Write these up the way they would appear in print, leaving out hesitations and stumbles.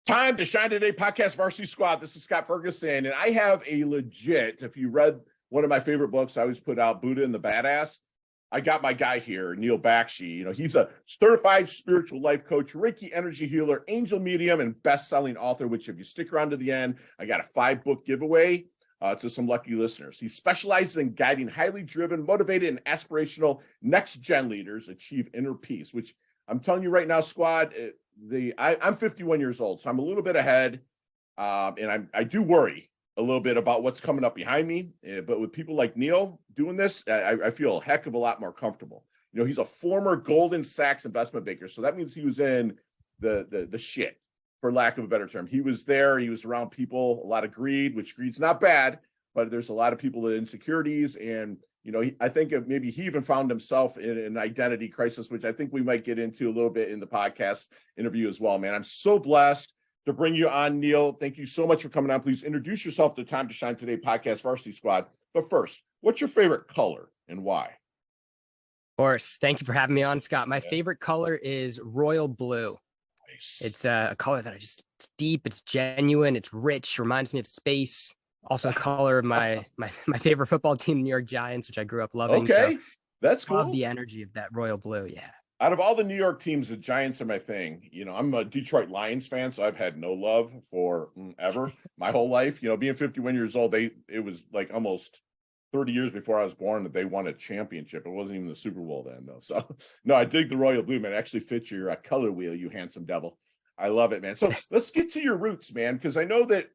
Time to Shine Today podcast Varsity Squad. This is Scott Ferguson, and I have a legit, if you read one of my favorite books I always put out, Buddha and the Badass, I got my guy here, Neal Bakshi. You know, he's a certified spiritual life coach, Reiki energy healer, angel medium, and best-selling author, which if you stick around to the end, I got a 5-book giveaway to some lucky listeners. He specializes in guiding highly driven, motivated, and aspirational next-gen leaders achieve inner peace, which I'm telling you right now, squad, I'm 51 years old, so I'm a little bit ahead, and I do worry a little bit about what's coming up behind me. But with people like Neal doing this, I feel a heck of a lot more comfortable. You know, he's a former Goldman Sachs investment banker, so that means he was in the shit, for lack of a better term. He was there. He was around people, a lot of greed, which greed's not bad, but there's a lot of people with insecurities, and you know, I think maybe he even found himself in an identity crisis, which I think we might get into a little bit in the podcast interview as well, man. I'm so blessed to bring you on, Neal. Thank you so much for coming on. Please introduce yourself to Time to Shine Today podcast Varsity Squad. But first, what's your favorite color and why? Of course. Thank you for having me on, Scott. My favorite color is royal blue. Nice. It's a color that it's deep, it's genuine, it's rich, reminds me of space. Also a color of my favorite football team, the New York Giants, which I grew up loving. Okay, so that's cool. Love the energy of that royal blue, yeah. Out of all the New York teams, the Giants are my thing. You know, I'm a Detroit Lions fan, so I've had no love for ever my whole life. You know, being 51 years old, it was like almost 30 years before I was born that they won a championship. It wasn't even the Super Bowl then, though. So, no, I dig the royal blue, man. It actually fits your color wheel, you handsome devil. I love it, man. So let's get to your roots, man, because I know that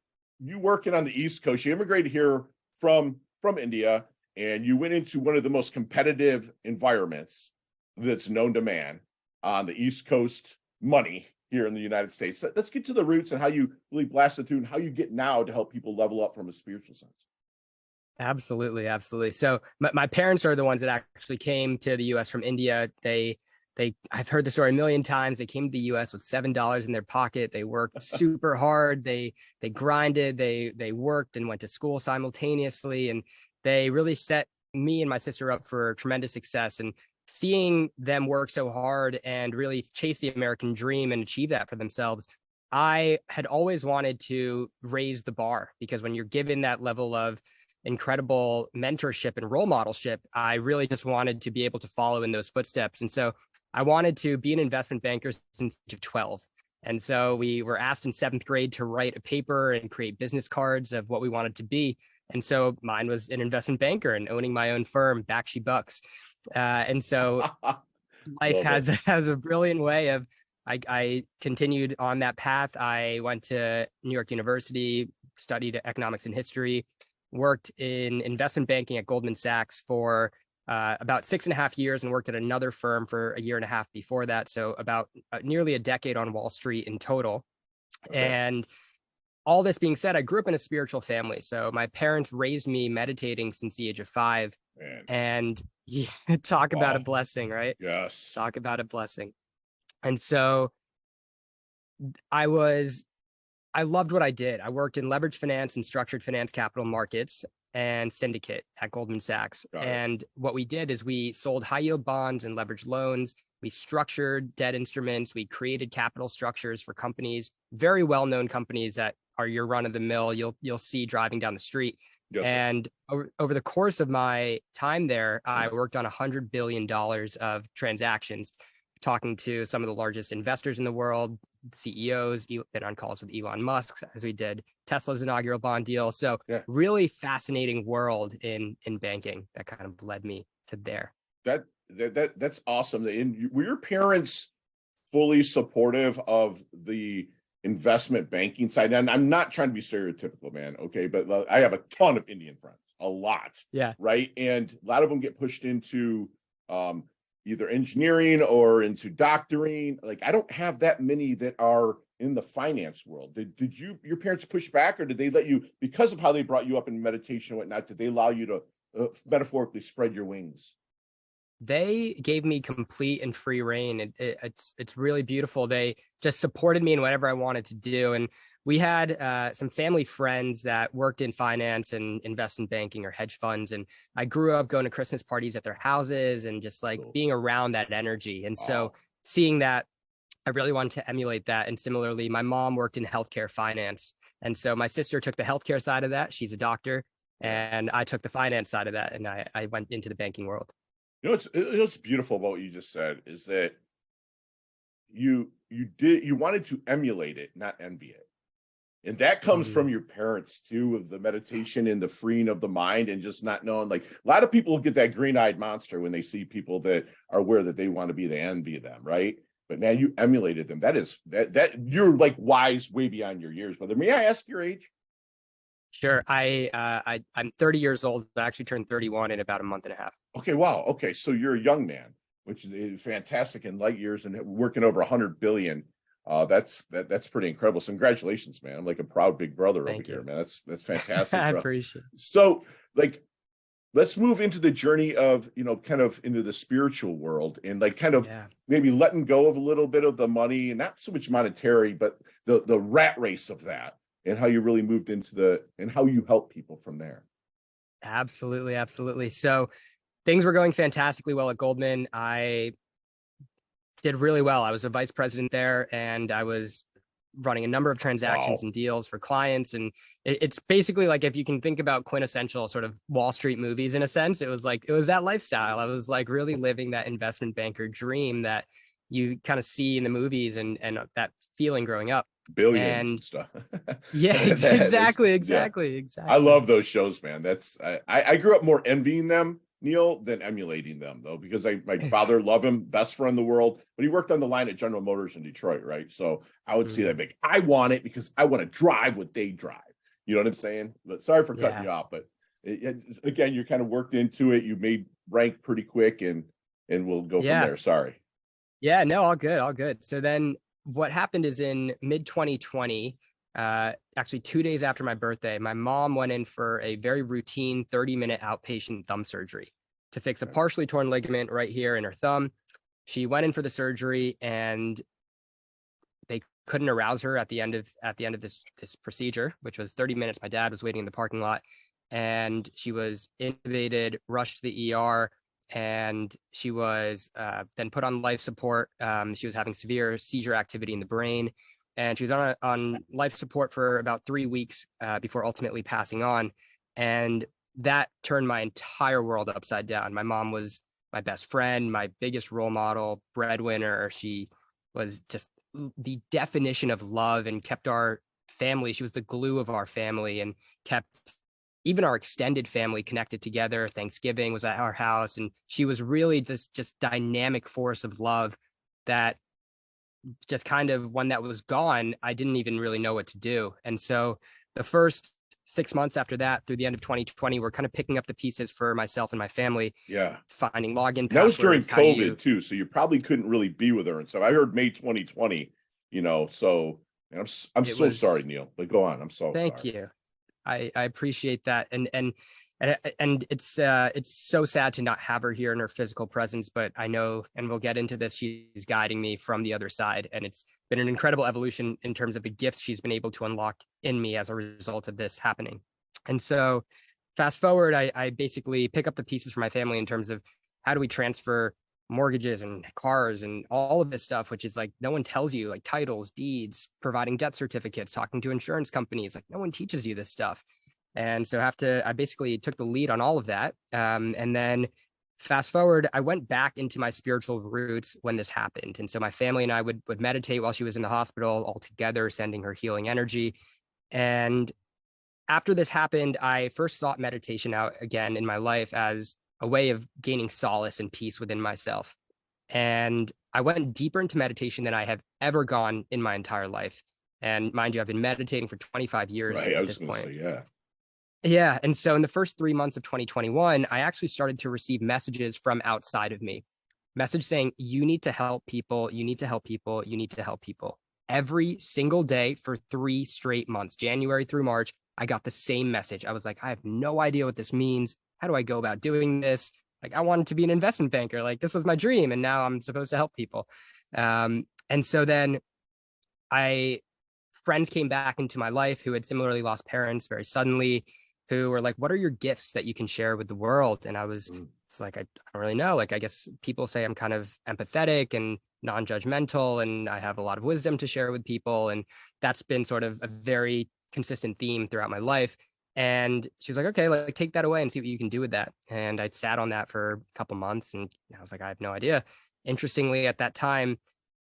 you working on the East Coast, you immigrated here from India, and you went into one of the most competitive environments that's known to man on the East Coast money here in the United States. Let's get to the roots and how you really blasted through and how you get now to help people level up from a spiritual sense. Absolutely. So my parents are the ones that actually came to the U.S. from India. I've heard the story a million times. They came to the U.S. with $7 in their pocket. They worked super hard. They grinded. They worked and went to school simultaneously, and they really set me and my sister up for tremendous success. And seeing them work so hard and really chase the American dream and achieve that for themselves, I had always wanted to raise the bar, because when you're given that level of incredible mentorship and role modelship, I really just wanted to be able to follow in those footsteps. And so I wanted to be an investment banker since the age of 12. And so we were asked in 7th grade to write a paper and create business cards of what we wanted to be. And so mine was an investment banker and owning my own firm, Bakshi Bucks. And so life has a brilliant way of, I continued on that path. I went to New York University, studied economics and history, worked in investment banking at Goldman Sachs for about 6.5 years, and worked at another firm for 1.5 years before that. So about nearly a decade on Wall Street in total. Okay. And all this being said, I grew up in a spiritual family. So my parents raised me meditating since the age of 5. Man. And talk about a blessing, right? Yes. Talk about a blessing. And so I loved what I did. I worked in leveraged finance and structured finance capital markets and syndicate at Goldman Sachs. And what we did is we sold high yield bonds and leveraged loans. We structured debt instruments. We created capital structures for companies, very well-known companies that are your run-of-the-mill, you'll see driving down the street. Yes, and over the course of my time there, I worked on $100 billion of transactions, talking to some of the largest investors in the world, CEOs, been on calls with Elon Musk as we did Tesla's inaugural bond deal. So really fascinating world in banking that kind of led me to there. That's awesome. And were your parents fully supportive of the investment banking side? And I'm not trying to be stereotypical, man. Okay. But I have a ton of Indian friends, a lot. Yeah. Right. And a lot of them get pushed into, either engineering or into doctoring. Like, I don't have that many that are in the finance world. Did your parents push back, or did they let you, because of how they brought you up in meditation and whatnot, did they allow you to metaphorically spread your wings? They gave me complete and free reign. It's really beautiful. They just supported me in whatever I wanted to do. And we had some family friends that worked in finance and investment banking or hedge funds. And I grew up going to Christmas parties at their houses and just like being around that energy. And so seeing that I really wanted to emulate that. And similarly, my mom worked in healthcare finance. And so my sister took the healthcare side of that. She's a doctor. Yeah. And I took the finance side of that. And I went into the banking world. What's beautiful about what you just said is that you wanted to emulate it, not envy it. And that comes from your parents too, of the meditation and the freeing of the mind and just not knowing. Like a lot of people get that green-eyed monster when they see people that are aware that they want to be, they envy them, right? But now you emulated them. That you're like wise way beyond your years. Brother, may I ask your age? Sure. I'm 30 years old. I actually turned 31 in about a month and a half. Okay, wow. Okay, so you're a young man, which is fantastic in light years and working over 100 billion. That's pretty incredible. So congratulations, man. I'm like a proud big brother over here, man. That's fantastic. I appreciate it. So, like, let's move into the journey of, kind of into the spiritual world and like kind of maybe letting go of a little bit of the money and not so much monetary, but the rat race of that and how you really moved into and how you help people from there. Absolutely, absolutely. So things were going fantastically well at Goldman. I did really well. I was a vice president there, and I was running a number of transactions and deals for clients. And it's basically like, if you can think about quintessential sort of Wall Street movies in a sense, it was that lifestyle. I was like really living that investment banker dream that you kind of see in the movies and that feeling growing up. Billions and stuff. Yeah, exactly. I love those shows, man. I grew up more envying them, Neal, than emulating them, though, because my father loved him, best friend in the world, but he worked on the line at General Motors in Detroit, right? So I would see that big. I want it because I want to drive what they drive. You know what I'm saying? But sorry for cutting you off, but again, you're kind of worked into it. You made rank pretty quick, and we'll go from there. Sorry. Yeah, no, all good, all good. So then what happened is in mid 2020, actually 2 days after my birthday, my mom went in for a very routine 30-minute outpatient thumb surgery to fix a partially torn ligament right here in her thumb. She went in for the surgery and they couldn't arouse her at the end of this procedure, which was 30 minutes. My dad was waiting in the parking lot and she was intubated, rushed to the ER, and she was then put on life support. She was having severe seizure activity in the brain, and she was on life support for about 3 weeks before ultimately passing on. And that turned my entire world upside down. My mom was my best friend, my biggest role model, breadwinner. She was just the definition of love and kept our family. She was the glue of our family and kept even our extended family connected together. Thanksgiving was at our house, and she was really this just dynamic force of love that just kind of, when that was gone, I didn't even really know what to do. And so the first 6 months after that, through the end of 2020, we're kind of picking up the pieces for myself and my family. Yeah. Finding login passwords. That was during COVID too, so you probably couldn't really be with her and stuff. I heard May 2020, so I'm so sorry, Neal. But go on. I'm so sorry. Thank you. I appreciate that. And it's so sad to not have her here in her physical presence, but I know, and we'll get into this, she's guiding me from the other side. And it's been an incredible evolution in terms of the gifts she's been able to unlock in me as a result of this happening. And so fast forward, I basically pick up the pieces for my family in terms of how do we transfer mortgages and cars and all of this stuff, which is like, no one tells you, like titles, deeds, providing death certificates, talking to insurance companies, like no one teaches you this stuff. And so I basically took the lead on all of that. And then fast forward, I went back into my spiritual roots when this happened. And so my family and I would meditate while she was in the hospital all together, sending her healing energy. And after this happened, I first sought meditation out again in my life as a way of gaining solace and peace within myself. And I went deeper into meditation than I have ever gone in my entire life. And mind you, I've been meditating for 25 years at this point. Yeah. And so in the first 3 months of 2021, I actually started to receive messages from outside of me. Message saying, you need to help people. You need to help people. You need to help people. Every single day for 3 straight months, January through March, I got the same message. I was like, I have no idea what this means. How do I go about doing this? Like, I wanted to be an investment banker. Like, this was my dream. And now I'm supposed to help people. And so then friends came back into my life who had similarly lost parents very suddenly, who were like, what are your gifts that you can share with the world? And I was it's like, I don't really know. Like, I guess people say I'm kind of empathetic and non-judgmental, and I have a lot of wisdom to share with people. And that's been sort of a very consistent theme throughout my life. And she was like, okay, like take that away and see what you can do with that. And I sat on that for a couple months, and I was like, I have no idea. Interestingly, at that time,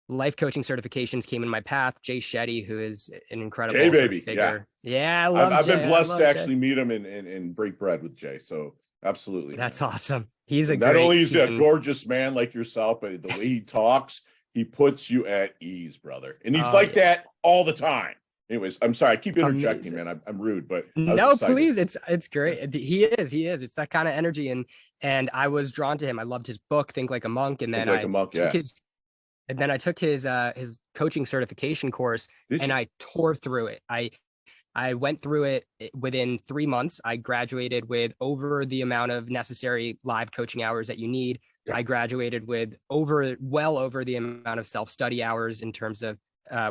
life coaching certifications came in my path. Jay Shetty, who is an Jay, incredible sort of baby. Yeah. figure. Yeah, I I've, love I've been Jay. I blessed to love Jay. actually meet him and break bread with Jay. So absolutely, That's man. awesome. He's a Not great, only is he he's a an, gorgeous man like yourself, but the way he talks, he puts you at ease, brother. And he's oh like yeah, that all the time. Anyways, I'm sorry. I keep interjecting, amazing. man. I'm rude, but I was No, excited. please. It's great. He is. It's that kind of energy. And I was drawn to him. I loved his book, Think Like a Monk. And Think then like a monk. took Yeah. his I took his coaching certification course, Did and you? I tore through it. I went through it within 3 months. I graduated with over the amount of necessary live coaching hours that you need. Yeah. I graduated with well over the amount of self-study hours in terms of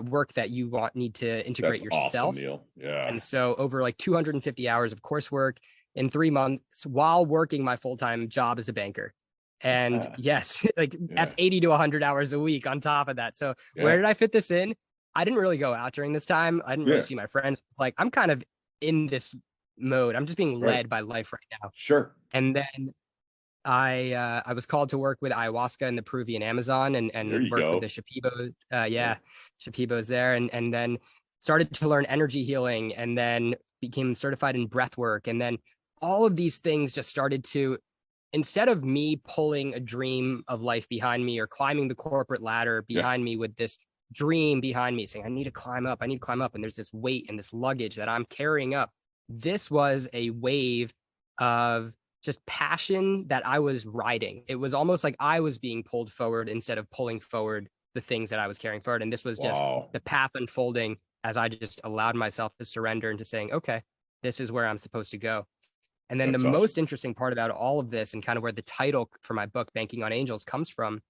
work that you need to integrate That's awesome, yourself. Neal. Yeah. And so over like 250 hours of coursework in 3 months while working my full-time job as a banker. And yes, like that's 80 to 100 hours a week on top of that. So where did I fit this in? I didn't really go out during this time. I didn't really see my friends. It's like, I'm kind of in this mode. I'm just being led by life right now. Sure. And then I was called to work with ayahuasca in the Peruvian Amazon and work with the Shipibo. Shipibos there. And then started to learn energy healing, and then became certified in breathwork. And then all of these things just started to, instead of me pulling a dream of life behind me or climbing the corporate ladder behind me with this dream behind me saying, I need to climb up. And there's this weight and this luggage that I'm carrying up. This was a wave of just passion that I was riding. It was almost like I was being pulled forward instead of pulling forward the things that I was carrying forward. And this was just the path unfolding as I just allowed myself to surrender into saying, okay, this is where I'm supposed to go. And then the most interesting part about all of this, and kind of where the title for my book, Banking on Angels, comes from,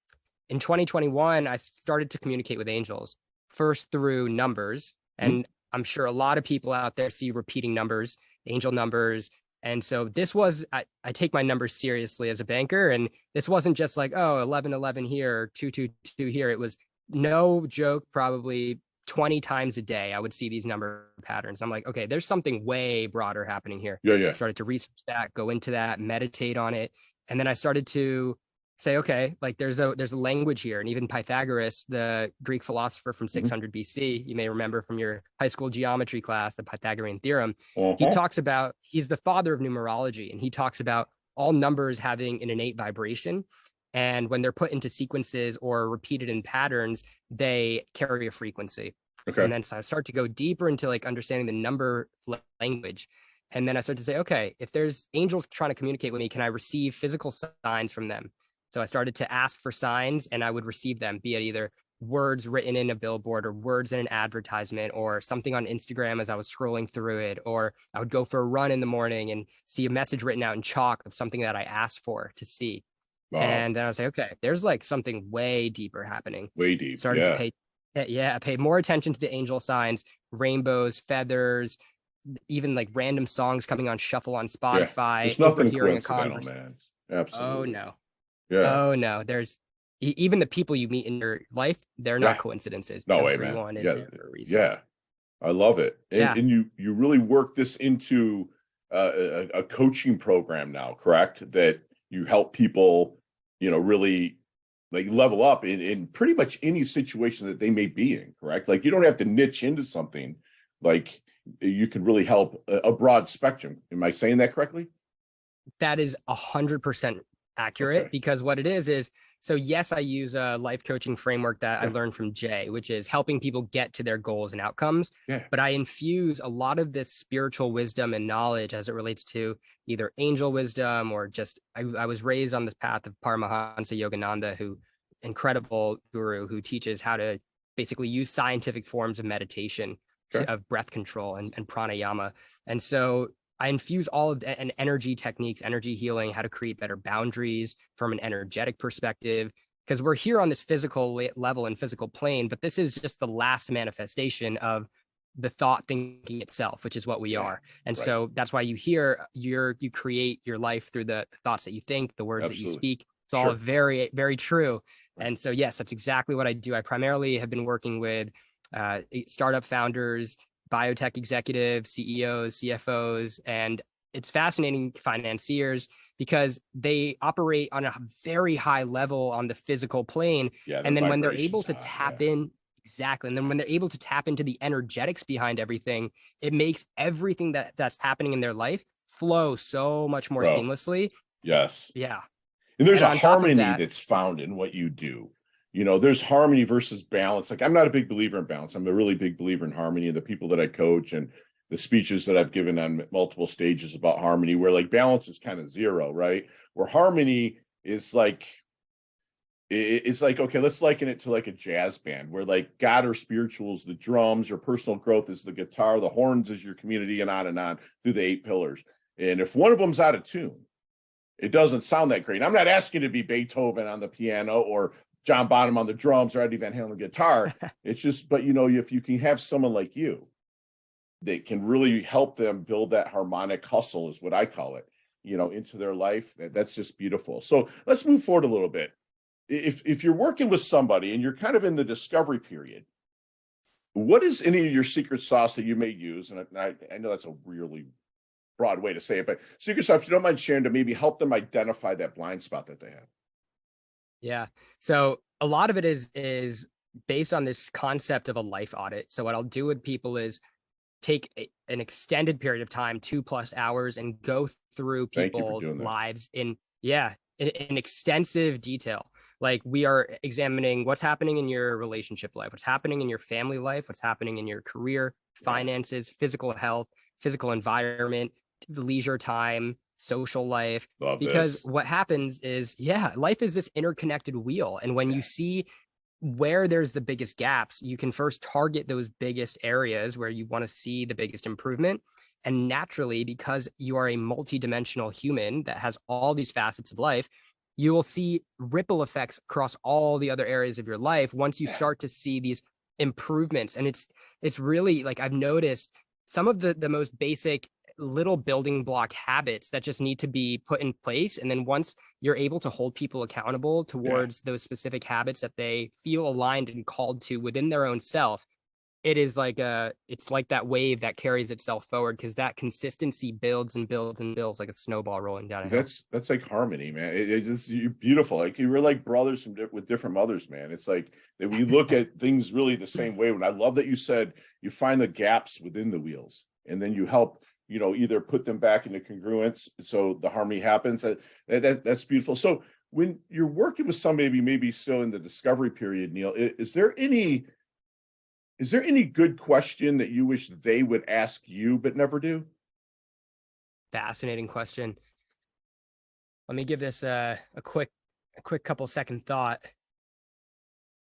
in 2021, I started to communicate with angels, first through numbers. And I'm sure a lot of people out there see repeating numbers, angel numbers. And so this was, I take my numbers seriously as a banker. And this wasn't just like, oh, 1111 here, 222 here. It was, no joke, probably 20 times a day, I would see these number patterns. I'm like, okay, there's something way broader happening here. I started to research that, go into that, meditate on it. And then I started to say, okay, like there's a language here. And even Pythagoras, the Greek philosopher from 600 BC, you may remember from your high school geometry class, the Pythagorean theorem. He talks about, he's the father of numerology, and he talks about all numbers having an innate vibration. And when they're put into sequences or repeated in patterns, they carry a frequency. And then so I start to go deeper into like understanding the number language. And then I start to say, okay, if there's angels trying to communicate with me, can I receive physical signs from them? So I started to ask for signs, and I would receive them, be it either words written in a billboard or words in an advertisement or something on Instagram as I was scrolling through it, or I would go for a run in the morning and see a message written out in chalk of something that I asked for to see. And then I was like, okay, there's like something way deeper happening. Way deep. Started to pay more attention to the angel signs, rainbows, feathers, even like random songs coming on shuffle on Spotify. There's nothing coincidental, man. Absolutely. Oh no. Oh no. There's even the people you meet in your life, they're not coincidences. No way, man. Yeah. I love it. And you really work this into a coaching program now, correct? That you help people, really like level up in pretty much any situation that they may be in, correct? Like you don't have to niche into something. Like you can really help a broad spectrum. Am I saying that correctly? That is 100% accurate, because what it is, so yes, I use a life coaching framework that I learned from Jay, which is helping people get to their goals and outcomes. But I infuse a lot of this spiritual wisdom and knowledge as it relates to either angel wisdom or just, I was raised on this path of Paramahansa Yogananda, who incredible guru who teaches how to basically use scientific forms of meditation, of breath control and pranayama. And so I infuse all of and energy techniques, energy healing, how to create better boundaries from an energetic perspective, because we're here on this physical level and physical plane, but this is just the last manifestation of the thought thinking itself, which is what we are. And so that's why you create your life through the thoughts that you think, the words that you speak. It's all very, very true. Right. And so, yes, that's exactly what I do. I primarily have been working with startup founders, biotech executives, CEOs, CFOs, and it's fascinating, financiers, because they operate on a very high level on the physical plane. And then when they're able to tap in, exactly. And then when they're able to tap into the energetics behind everything, it makes everything that's happening in their life flow so much more seamlessly. Yes. Yeah. And there's a harmony that's found in what you do. You know, there's harmony versus balance. Like, I'm not a big believer in balance. I'm a really big believer in harmony. And the people that I coach and the speeches that I've given on multiple stages about harmony, where like balance is kind of zero, right? Where harmony is like, it's like, okay, let's liken it to like a jazz band where like God or spirituals, the drums, your personal growth is the guitar, the horns is your community, and on through the 8 pillars. And if one of them's out of tune, it doesn't sound that great. I'm not asking you to be Beethoven on the piano or John Bonham on the drums or Eddie Van Halen on the guitar. It's just, but you know, if you can have someone like you that can really help them build that harmonic hustle, is what I call it, you know, into their life, that's just beautiful. So let's move forward a little bit. If you're working with somebody and you're kind of in the discovery period, what is any of your secret sauce that you may use? And I know that's a really broad way to say it, but secret sauce, if you don't mind sharing, to maybe help them identify that blind spot that they have. Yeah. So a lot of it is based on this concept of a life audit. So what I'll do with people is take an extended period of time, 2+ hours, and go through people's lives in extensive detail. Like, we are examining what's happening in your relationship life, what's happening in your family life, what's happening in your career, finances, physical health, physical environment, leisure time, social life. Because what happens is, life is this interconnected wheel. And when you see where there's the biggest gaps, you can first target those biggest areas where you want to see the biggest improvement. And naturally, because you are a multidimensional human that has all these facets of life, you will see ripple effects across all the other areas of your life once you start to see these improvements. And it's really, like, I've noticed some of the most basic little building block habits that just need to be put in place. And then once you're able to hold people accountable towards those specific habits that they feel aligned and called to within their own self, it's like that wave that carries itself forward, because that consistency builds and builds and builds like a snowball rolling down a hill. That's like harmony, man. It's you're beautiful. Like, you were like brothers with different mothers, man. It's like that we look at things really the same way. And I love that you said you find the gaps within the wheels, and then you help, you know, either put them back into congruence so the harmony happens. That's beautiful. So when you're working with somebody maybe still in the discovery period, Neal, is there any good question that you wish they would ask you but never do? Fascinating question. Let me give this a quick couple second thought.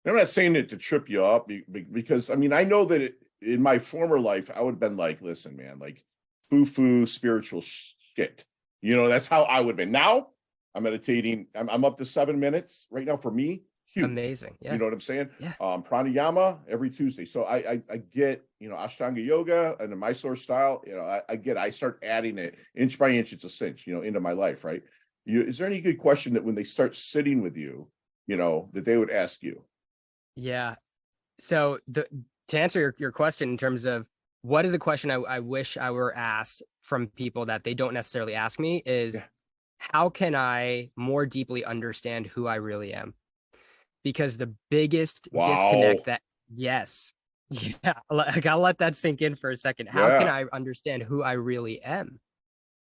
I'm not saying it to trip you up, because I mean, I know that in my former life, I would have been like, listen, man, like, foo-foo spiritual shit. You know, that's how I would have been. Now I'm meditating. I'm up to 7 minutes right now. For me, huge. Amazing. Yeah. You know what I'm saying? Yeah. Pranayama every Tuesday. So I get, you know, Ashtanga yoga and the Mysore style, you know, I start adding it inch by inch. It's a cinch, you know, into my life. Right. Is there any good question that when they start sitting with you, you know, that they would ask you? Yeah. So to answer your question in terms of what is a question I wish I were asked from people that they don't necessarily ask me is, how can I more deeply understand who I really am? Because the biggest disconnect I'll let that sink in for a second. How can I understand who I really am?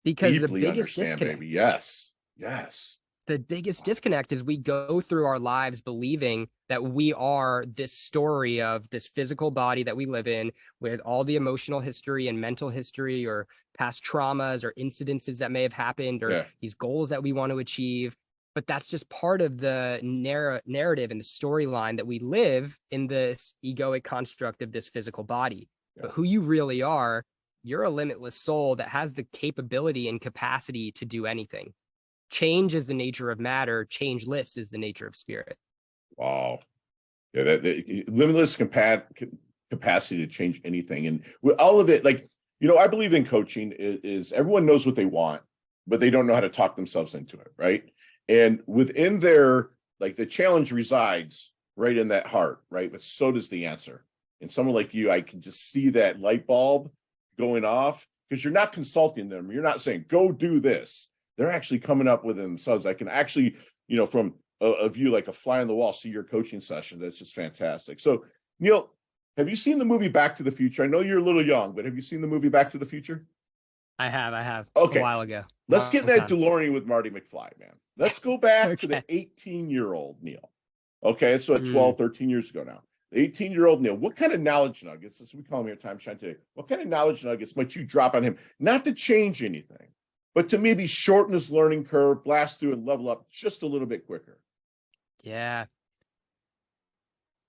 Because deeply the biggest disconnect, baby. Yes. The biggest disconnect is we go through our lives believing that we are this story of this physical body that we live in, with all the emotional history and mental history or past traumas or incidences that may have happened, or these goals that we want to achieve. But that's just part of the narrative and the storyline that we live in, this egoic construct of this physical body. But who you really are, you're a limitless soul that has the capability and capacity to do anything. Change is the nature of matter. Changeless is the nature of spirit. Wow. Yeah, that limitless capacity to change anything. And with all of it, like, you know, I believe in coaching is everyone knows what they want, but they don't know how to talk themselves into it, right? And within their, like, the challenge resides right in that heart, right? But so does the answer. And someone like you, I can just see that light bulb going off, because you're not consulting them. You're not saying, go do this. They're actually coming up with it themselves. I can actually, you know, from a view like a fly on the wall, see your coaching session. That's just fantastic. So, Neal, have you seen the movie Back to the Future? I know you're a little young, but have you seen the movie Back to the Future? I have Okay. a while ago. Let's get in that Long time. DeLorean with Marty McFly, man. Let's go back to the Okay. 18-year-old Neal. Okay, so at 12, 13 years ago now. The 18-year-old Neal, what kind of knowledge nuggets, as we call him here at Time Shine today, what kind of knowledge nuggets might you drop on him? Not to change anything, but to maybe shorten his learning curve, blast through and level up just a little bit quicker. Yeah.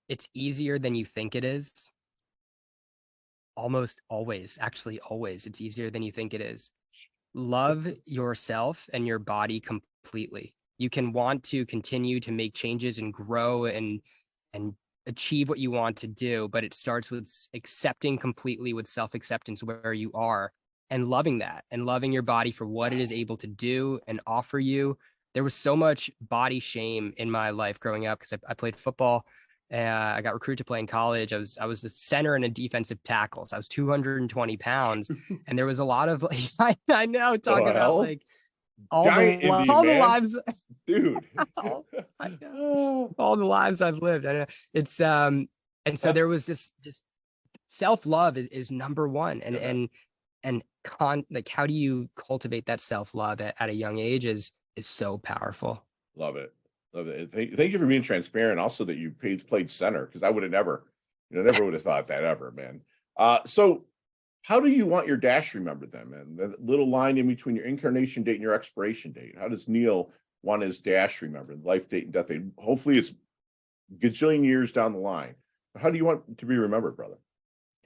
It's easier than you think it is. Almost always, actually always, it's easier than you think it is. Love yourself and your body completely. You can want to continue to make changes and grow and achieve what you want to do, but it starts with accepting completely, with self-acceptance where you are, and loving that, and loving your body for what it is able to do and offer you. There was so much body shame in my life growing up, because I played football. I got recruited to play in college. I was a center and a defensive tackle. So I was 220 pounds. And there was a lot of, like, I know, talking about like Giant Indian all the man. lives, Dude. I know, all the lives I've lived. I know it's and so there was this just self-love is number one. And like, how do you cultivate that self-love at a young age is so powerful. Love it. Love it. Thank you for being transparent. Also, that you played center, because I would have never, never would have thought that ever, man. So how do you want your dash remembered then, man? The little line in between your incarnation date and your expiration date. How does Neal want his dash remembered? Life date and death date. Hopefully it's gajillion years down the line. How do you want to be remembered, brother?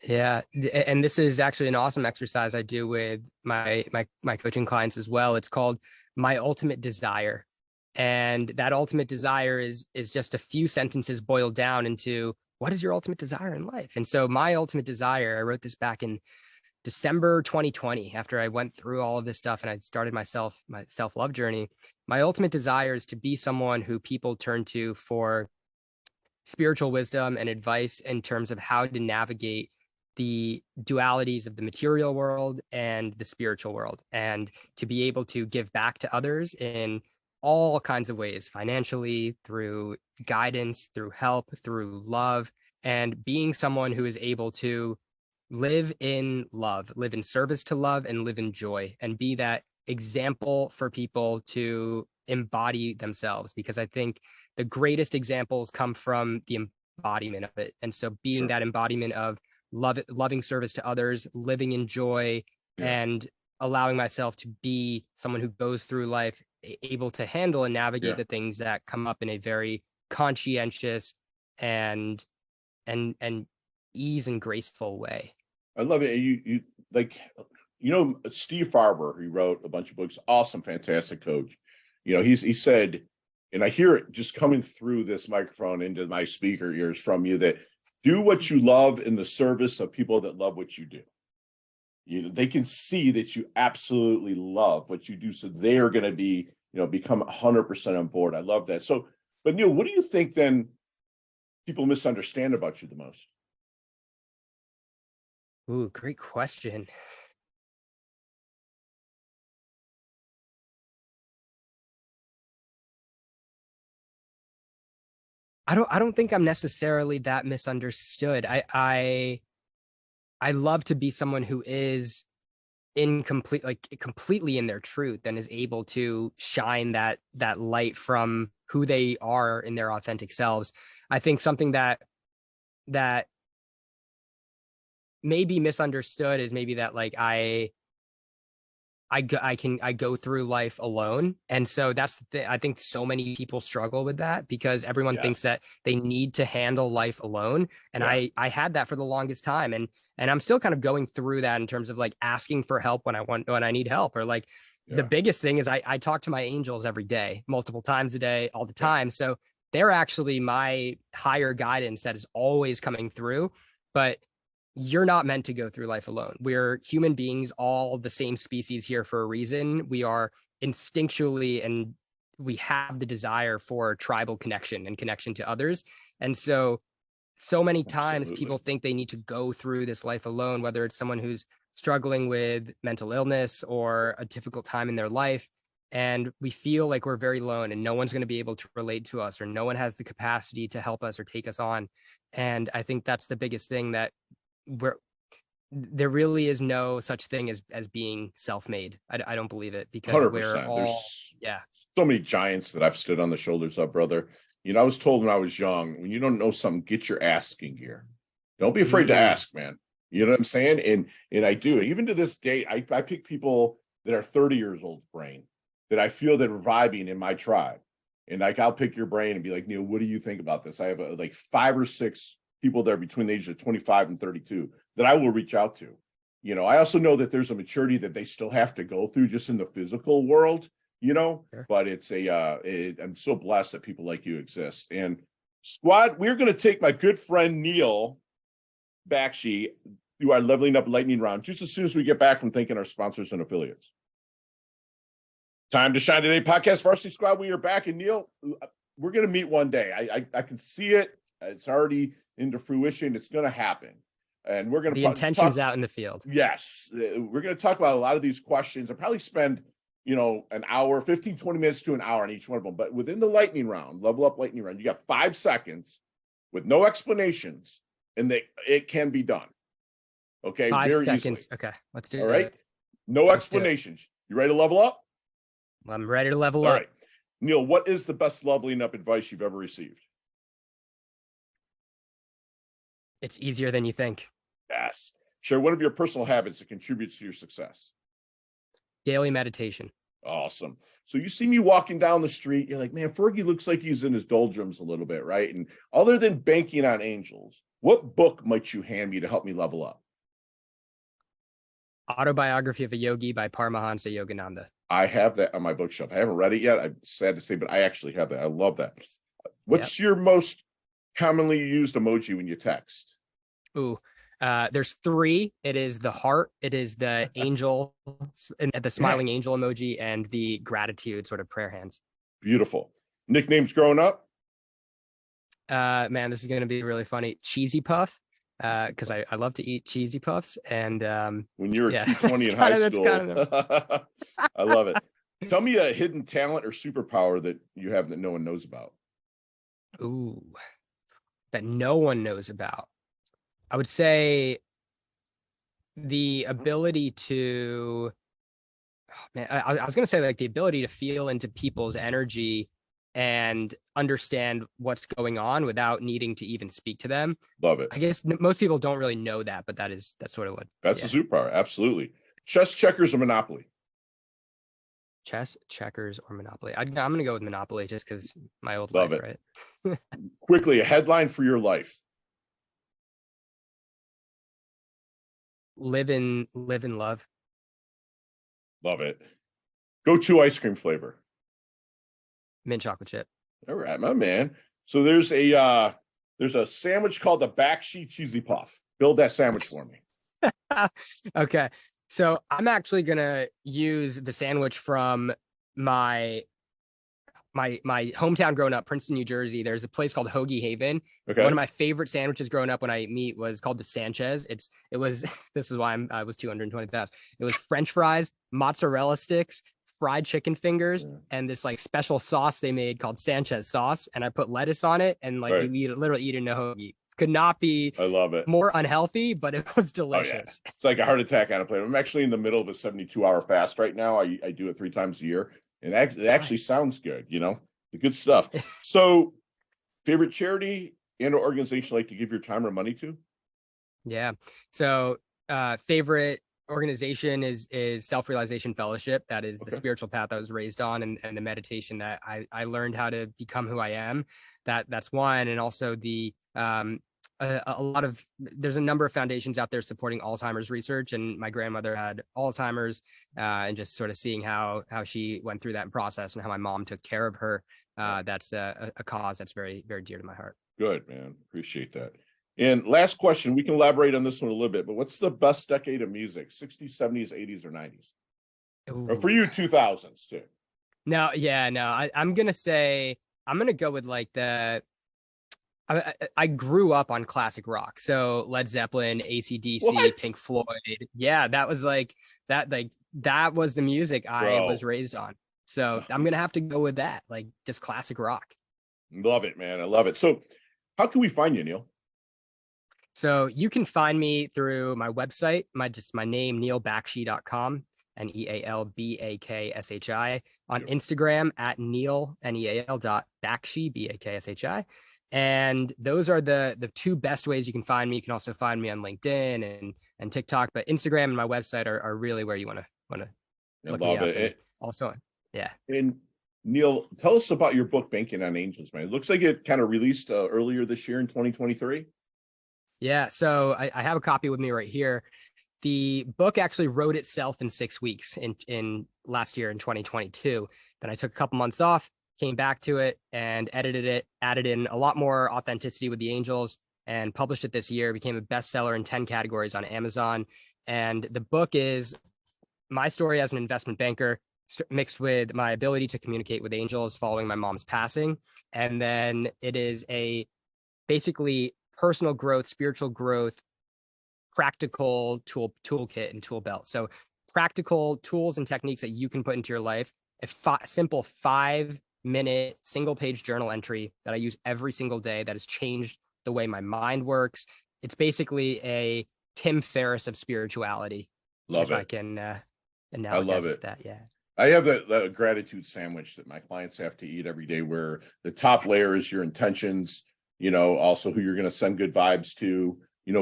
Yeah, and this is actually an awesome exercise I do with my coaching clients as well. It's called My Ultimate Desire. And that ultimate desire is just a few sentences boiled down into, what is your ultimate desire in life? And so my ultimate desire, I wrote this back in December 2020, after I went through all of this stuff and I started my self-love journey. My ultimate desire is to be someone who people turn to for spiritual wisdom and advice in terms of how to navigate the dualities of the material world and the spiritual world, and to be able to give back to others in all kinds of ways, financially, through guidance, through help, through love, and being someone who is able to live in love, live in service to love, and live in joy, and be that example for people to embody themselves. Because I think the greatest examples come from the embodiment of it. And so being that embodiment of loving service to others, living in joy, and allowing myself to be someone who goes through life able to handle and navigate the things that come up in a very conscientious and ease and graceful way. I love it. You like, Steve Farber, he wrote a bunch of books, awesome, fantastic coach. He said, and I hear it just coming through this microphone into my speaker ears from you, that do what you love in the service of people that love what you do. They can see that you absolutely love what you do, so they are going to be, become 100% on board. I love that. So, but Neal, what do you think then people misunderstand about you the most? Ooh, great question. I don't think I'm necessarily that misunderstood. I love to be someone who is completely in their truth, and is able to shine that light from who they are in their authentic selves. I think something that may be misunderstood is maybe that, like, I go through life alone. And so that's the thing. I think so many people struggle with that, because everyone thinks that they need to handle life alone. And I had that for the longest time. And I'm still kind of going through that in terms of, like, asking for help when I need help, or like the biggest thing is I talk to my angels every day, multiple times a day, all the time. So they're actually my higher guidance that is always coming through. But you're not meant to go through life alone. We're human beings, all the same species here for a reason. We are instinctually, and we have the desire for tribal connection and connection to others. And so many times Absolutely. people think they need to go through this life alone, whether it's someone who's struggling with mental illness or a difficult time in their life. And we feel like we're very alone and no one's going to be able to relate to us, or no one has the capacity to help us or take us on. And I think that's the biggest thing, that there really is no such thing as being self-made. I don't believe it, because we're 100%. all, There's yeah. so many giants that I've stood on the shoulders of, brother. You know, I was told when I was young, when you don't know something, get your asking gear. Don't be afraid to ask, man. You know what I'm saying? And I do. Even to this day, I pick people that are 30 years old brain that I feel that are vibing in my tribe. And like, I'll pick your brain and be like, Neal, what do you think about this? I have like 5 or 6 people there between the ages of 25 and 32 that I will reach out to. You know, I also know that there's a maturity that they still have to go through just in the physical world, you know, Sure. But it's I'm so blessed that people like you exist. And squad, we're going to take my good friend Neal Bakshi through our leveling up lightning round just as soon as we get back from thanking our sponsors and affiliates. Time to shine today, podcast Varsity Squad. We are back, and Neal, we're going to meet one day. I can see it. It's already into fruition. It's going to happen, and we're going to the intentions out in the field. Yes, we're going to talk about a lot of these questions. I'll probably spend an hour, 15, 20 minutes to an hour on each one of them. But within the lightning round, level up lightning round, you got 5 seconds with no explanations, and it can be done. Okay, 5 very seconds. easily. Okay, let's do it. All right, no explanations. You ready to level up? I'm ready to level All up. right, Neal, what is the best leveling up advice you've ever received? It's easier than you think. Yes. Share one of your personal habits that contributes to your success. Daily meditation. Awesome. So you see me walking down the street, you're like, man, Fergie looks like he's in his doldrums a little bit, right? And other than banking on angels, what book might you hand me to help me level up? Autobiography of a Yogi by Paramahansa Yogananda. I have that on my bookshelf. I haven't read it yet. I'm sad to say, but I actually have that. I love that. What's your most commonly used emoji when you text? Ooh, there's 3. It is the heart, it is the angel, and the smiling angel emoji, and the gratitude sort of prayer hands. Beautiful. Nicknames growing up? Man, this is going to be really funny. Cheesy Puff, because I love to eat cheesy puffs. And when you were 220 in high school, I love it. Tell me a hidden talent or superpower that you have that no one knows about. Ooh, that no one knows about. I would say the ability to, I was going to say like the ability to feel into people's energy and understand what's going on without needing to even speak to them. Love it. I guess most people don't really know that, but that's sort of what. That's a superpower. Absolutely. Chess, checkers, or Monopoly? Chess, checkers, or Monopoly. I'm going to go with Monopoly just because my old Love life, it. right? Quickly, a headline for your life. Live in love. Love it. Go-to ice cream flavor. Mint chocolate chip. All right, my man. So there's a sandwich called the Bakshi Cheesy Puff. Build that sandwich for me. Okay. So I'm actually gonna use the sandwich from my hometown growing up, Princeton, New Jersey. There's a place called Hoagie Haven. Okay. One of my favorite sandwiches growing up when I ate meat was called the Sanchez. It was this is why I was 220 pounds. It was French fries, mozzarella sticks, fried chicken fingers, and this like special sauce they made called Sanchez sauce. And I put lettuce on it, and like you literally eat it in a hoagie. Could not be I love it. More unhealthy, but it was delicious. Oh, yeah. It's like a heart attack on a plate. I'm actually in the middle of a 72-hour fast right now. I do it 3 times a year. And it actually sounds good, the good stuff. So favorite charity and or organization like to give your time or money to? Yeah. So favorite organization is Self-Realization Fellowship. That is the spiritual path I was raised on, and the meditation that I learned how to become who I am. That's one. And also the there's a number of foundations out there supporting Alzheimer's research, and my grandmother had Alzheimer's, and just sort of seeing how she went through that process and how my mom took care of her. That's a cause that's very, very dear to my heart. Good, man. Appreciate that. And last question, we can elaborate on this one a little bit, but what's the best decade of music? 60s, 70s, 80s, or 90s? Or for you, 2000s too. No, yeah, no. I'm gonna say I'm gonna go with like I grew up on classic rock. So Led Zeppelin, AC/DC, What? Pink Floyd. Yeah, that was that was the music I was Bro, raised on. So I'm gonna nice. have to go with that, like just classic rock. Love it, man. I love it. So how can we find you, Neal? So you can find me through my website, my name, nealbakshi.com, NEALBAKSHI, on Beautiful. Instagram at Neal, NEAL Bakshi, BAKSHI. And those are the two best ways you can find me. You can also find me on LinkedIn and TikTok, but Instagram and my website are really where you want to I look me love up. it. And also, yeah. And Neal, tell us about your book, Banking on Angels, man. It looks like it kind of released earlier this year in 2023. Yeah. So I have a copy with me right here. The book actually wrote itself in 6 weeks in last year in 2022. Then I took a couple months off, came back to it and edited it, added in a lot more authenticity with the angels, and published it this year. Became a bestseller in 10 categories on Amazon. And the book is my story as an investment banker mixed with my ability to communicate with angels following my mom's passing. And then it is a basically personal growth, spiritual growth, practical toolkit and tool belt. So practical tools and techniques that you can put into your life. Simple 5-minute single page journal entry that I use every single day that has changed the way my mind works. It's basically a Tim Ferriss of spirituality. Love if I it. can I love analogize it. that. Yeah. I have the gratitude sandwich that my clients have to eat every day, where the top layer is your intentions, also who you're going to send good vibes to,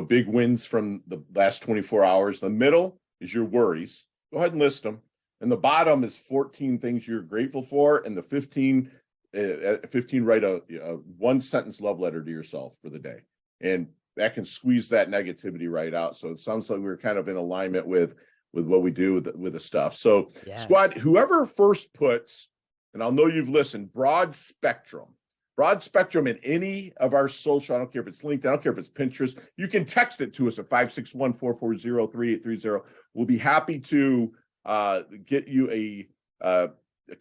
big wins from the last 24 hours. The middle is your worries. Go ahead and list them. And the bottom is 14 things you're grateful for. And the 15 write a one sentence love letter to yourself for the day. And that can squeeze that negativity right out. So it sounds like we're kind of in alignment with what we do with the stuff. So Yes. Squad, whoever first puts, and I'll know you've listened, broad spectrum in any of our social, I don't care if it's LinkedIn, I don't care if it's Pinterest, you can text it to us at 561-440-3830. We'll be happy to get you a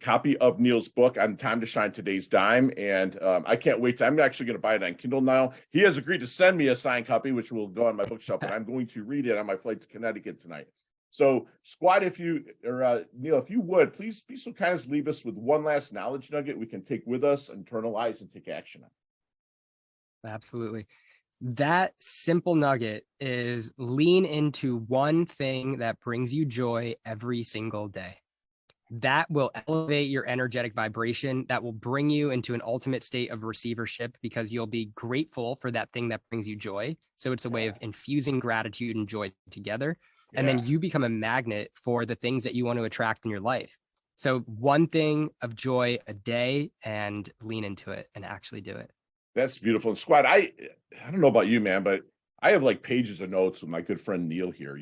copy of Neal's book on Time to Shine Today's Dime. And I can't wait I'm actually going to buy it on Kindle now. He has agreed to send me a signed copy, which will go on my bookshelf, and I'm going to read it on my flight to Connecticut tonight. So, Squad, Neal, if you would, please be so kind as leave us with one last knowledge nugget we can take with us, internalize, and take action on. Absolutely. That simple nugget is lean into one thing that brings you joy every single day. That will elevate your energetic vibration. That will bring you into an ultimate state of receivership, because you'll be grateful for that thing that brings you joy. So it's a way of infusing gratitude and joy together. And then you become a magnet for the things that you want to attract in your life. So one thing of joy a day, and lean into it and actually do it. That's beautiful. And Squad, I don't know about you, man, but I have like pages of notes with my good friend Neal here.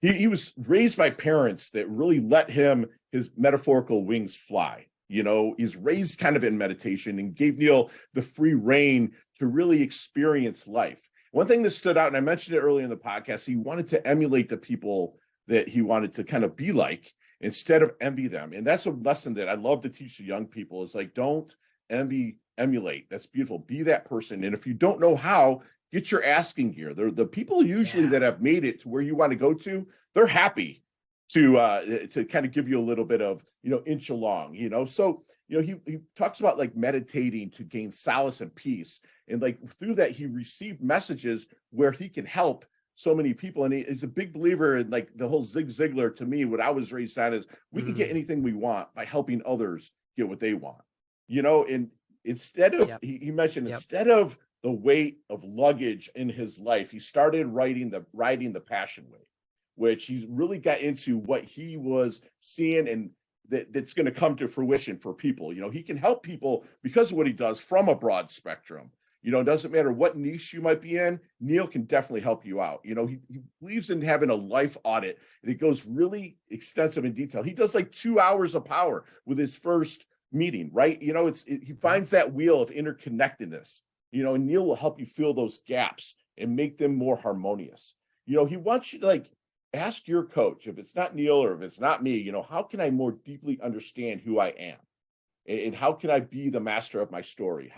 He was raised by parents that really let his metaphorical wings fly. He's raised kind of in meditation and gave Neal the free rein to really experience life. One thing that stood out, and I mentioned it earlier in the podcast, he wanted to emulate the people that he wanted to kind of be like instead of envy them. And that's a lesson that I love to teach the young people, is like, don't envy, emulate. That's beautiful. Be that person. And if you don't know how, get your asking gear. They're the people usually that have made it to where you want to go to. They're happy to kind of give you a little bit of, inch along, So, he talks about like meditating to gain solace and peace. And like through that, he received messages where he can help so many people. And he's a big believer in like the whole Zig Ziglar. To me, what I was raised on is we can get anything we want by helping others get what they want, and instead of, he mentioned, instead of the weight of luggage in his life, he started riding the passion wave, which he's really got into what he was seeing, and that's going to come to fruition for people. He can help people because of what he does from a broad spectrum. It doesn't matter what niche you might be in, Neal can definitely help you out. He believes in having a life audit, and it goes really extensive in detail. He does like 2 hours of power with his first meeting, right? He finds that wheel of interconnectedness, and Neal will help you fill those gaps and make them more harmonious. He wants you to like ask your coach, if it's not Neal or if it's not me, how can I more deeply understand who I am? And how can I be the master of my story?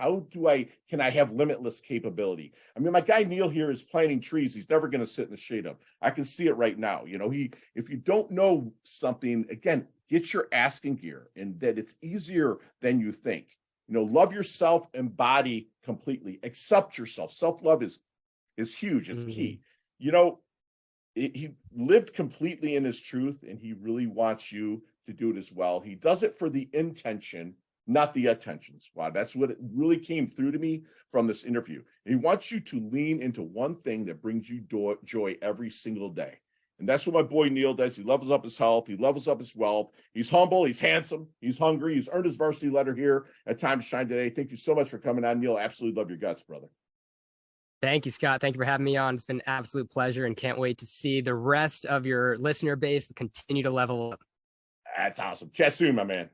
Can I have limitless capability? I mean, my guy Neal here is planting trees. He's never going to sit in the shade of. I can see it right now. If you don't know something, again, get your asking gear, and that it's easier than you think. Love yourself and body completely. Accept yourself. Self-love is huge. It's key. He lived completely in his truth, and he really wants you to do it as well. He does it for the intention, not the attention, Squad. That's what it really came through to me from this interview. And he wants you to lean into one thing that brings you joy every single day. And that's what my boy Neal does. He levels up his health. He levels up his wealth. He's humble. He's handsome. He's hungry. He's earned his varsity letter here at Time to Shine today. Thank you so much for coming on, Neal. Absolutely love your guts, brother. Thank you, Scott. Thank you for having me on. It's been an absolute pleasure, and can't wait to see the rest of your listener base continue to level up. That's awesome. Chat soon, my man.